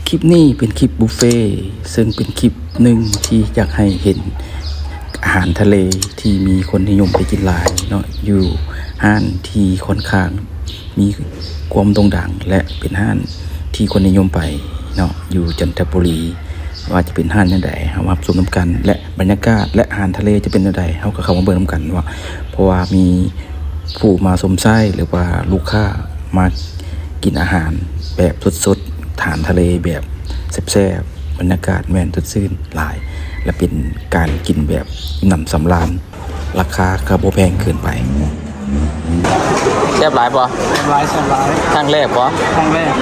คลิปนี้เป็นคลิปบุฟเฟ่ซึ่งเป็นคลิปหนึ่งที่อยากให้เห็นอาหารทะเลที่มีคนนิยมไปกินหลายเนาะอยู่ห้านที่ค่อนข้างมีความโด่งดังและเป็นห้านที่คนนิยมไปเนาะอยู่จันทบุรีว่าจะเป็นห้านยังไงเฮามาชมน้ำกันและบรรยากาศและอาหารทะเลจะเป็นยังไงเฮาก็เข้ามาเบิ่งน้ำกันว่าเพราะว่ามีผู้มาสมไส้หรือว่าลูกค้ามากินอาหารแบบสดๆทานทะเลแบบแซ่บๆบรรยากาศแม่นสดชื่นหลายและเป็นการกินแบบนำสำราญราคาก็บ่แพงเกินไปแซ่บหลายป่ะแซ่บหลายครั้งแรกป่ะครั้งแรก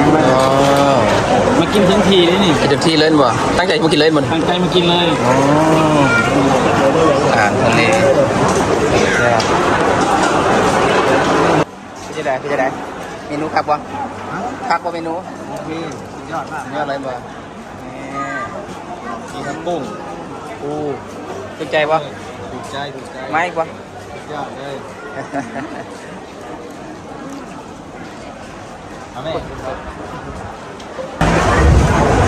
มากินทั้งทีเลยนี่เต็มที่เล่นป่ะตั้งใจมากินเล่นหมดตั้งใจมากินเลยอาหารทะเลแซ่บจะได้เมนูคักป่ะคักป่ะเมนูโอเคยอดมากยอดอะไรป่ะมีทั้งกุ้งปูถูกใจป่ะถูกใจไม่ป่ะยอดเลย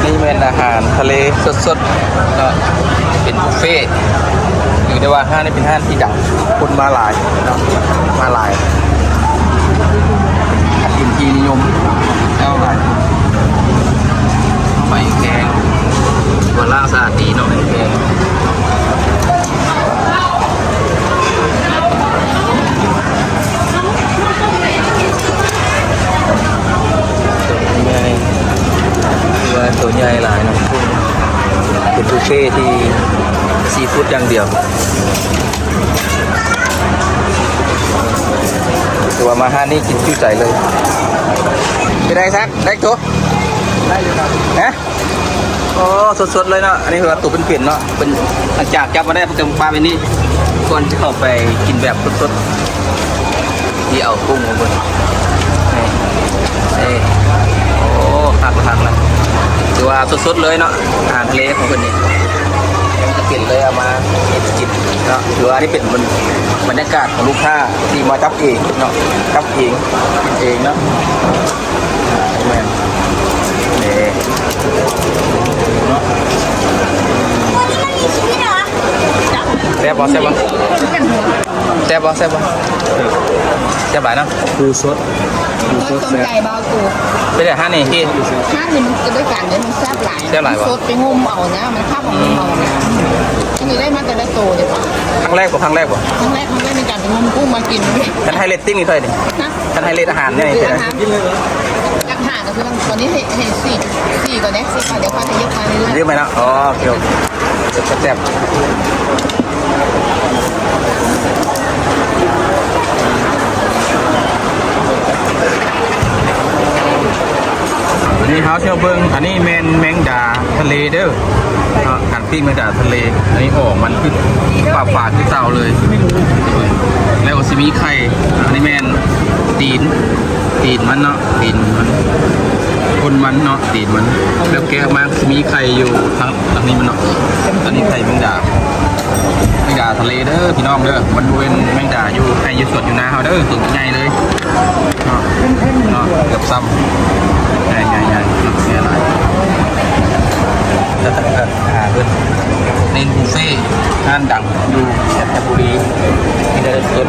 นี่เป็นอาหารทะเลสดๆเนาะเป็นบุฟเฟ่ถือได้ว่าห้างนี้เป็นห้างที่ดังคนมาหลายเนาะมาหลายกินที่นิยมแล้วหลายใบแกงตัวล่างสะอาดดีเนาะใบแกงตัวใหญ่หลายนะเป็นบุฟเฟ่ที่ซีฟู้ดอย่างเดียวตัวมาห้านี่กินชื่อใจเลยไปได้ซักได้ตัวได้เลยครับนะโอ้สดๆเลยเนาะอันนี้คือตัวเป็นเปลี่ยนเนาะเป็นหลังจากจับมาได้เพิ่งปลาไปนี่ก่อนจะเข้าไปกินแบบสดๆที่เอากุ้งมาบนนี่โอ้คักเลยถือว่าสดๆเลยเนาะอาหารทะเลของคนนี้ยังจะเปลี่ยนเลยเอามากินเนาะถือว่านี่เป็นบรรยากาศของลูกค้าที่มาจับเองเนาะจับเองกินเองเนาะแม่นี่เนาะแซ่บบ่แซ่บบ่แซ่บบ่แซ่บบ่แซ่บหลายเนาะปูสดต้มไก่บากูเป็นแต่ห้านี่ที่ห้านี่มันจะด้วยกันเลยมันแซ่บหลายสดไปงมเอานะมันข้าวของงมเอานะอันนี้ได้มาแต่ละโตเลยครั้งแรกในการไปงมกุ้งมากินท่านให้เรตติ้งนี่เท่าไหร่ท่านให้เรตอาหารเนี่ยกินเลยราคาก็คือตอนนี้เห็นสี่ก่อนเนี่ยสี่ก่อนเดี๋ยวพาไปเยอะไปเรื่อยๆเยอะไหมนะอ๋อโอเคแซ่บนี่เขาเชี่ยวเบิ้งอันนี้แมงดาทะเลเด้อการปิ้งแมงดาทะเลอันนี้มันคือฝาดที่เตาเลยแล้วก็ซิมีไข่อันนี้แมนตีนมันเนาะตีนมันคนมันเนาะตีนมันแล้วแกะมาซิมีไข่อยู่ทั้งนี้มันเนาะอันนี้ไข่แมงดาทะเลเด้อพี่น้องเด้อมันเป็นแมงดาอยู่ไข่อยู่สดอยู่นาเขาเด้อตัวใหญ่เลยเนาะเกือบซ้ำใหญ่หลายแล้วแต่ก็หาเพื่อนเน้นบุฟเฟ่ห้านดังอยู่จันทบุรีที่ได้สด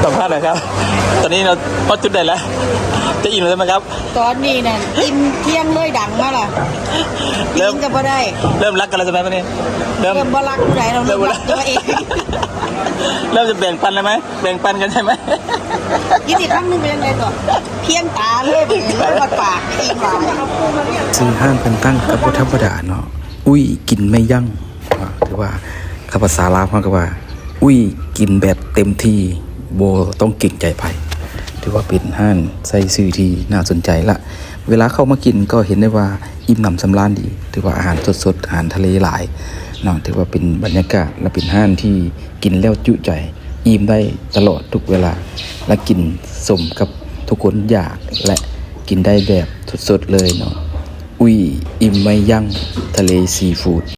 สัมภาษณ์หน่อยครับตอนนี้เราพอจุดไหนแล้วจะอิ่มเลยไหมครับตอนนี้เนี่ยกินเที่ยงเลยดังมากล่ะเริ่มจะบ่ได้เริ่มรักกันแล้วใช่ไหมตอนนี้เริ่มบ่รักผู้ใดเราเริ่มรักตัวเองเริ่มจะแบ่งปันเลยไหมแบ่งปันกันใช่ไหมยี่สิบครั้งนึงเป็นยังไงต่อเพี้ยนตาเลยเป็นปากอีกหลายซึ่งห้างเป็นตั้งกับพุทธบดาเนาะอุ้ยกินไม่ยั่งถือว่าคำภาษาลาวเขาก็ว่าอุ้ยกินแบบเต็มที่โบต้องเก่งใจไผ่ถือว่าเป็นห้างใส่ซื่อที่น่าสนใจละเวลาเข้ามากินก็เห็นได้ว่าอิ่มหนำสำราญดีถือว่าอาหารสดอาหารทะเลหลายเนาะถือว่าเป็นบรรยากาศและเป็นห้างที่กินแล้วจุใจอิ่มได้ตลอดทุกเวลาและกินสมกับทุกคนอยากและกินได้แบบสดๆเลยเนาะอุ้ยอิ่มไม่ยั่งทะเลซีฟู้ด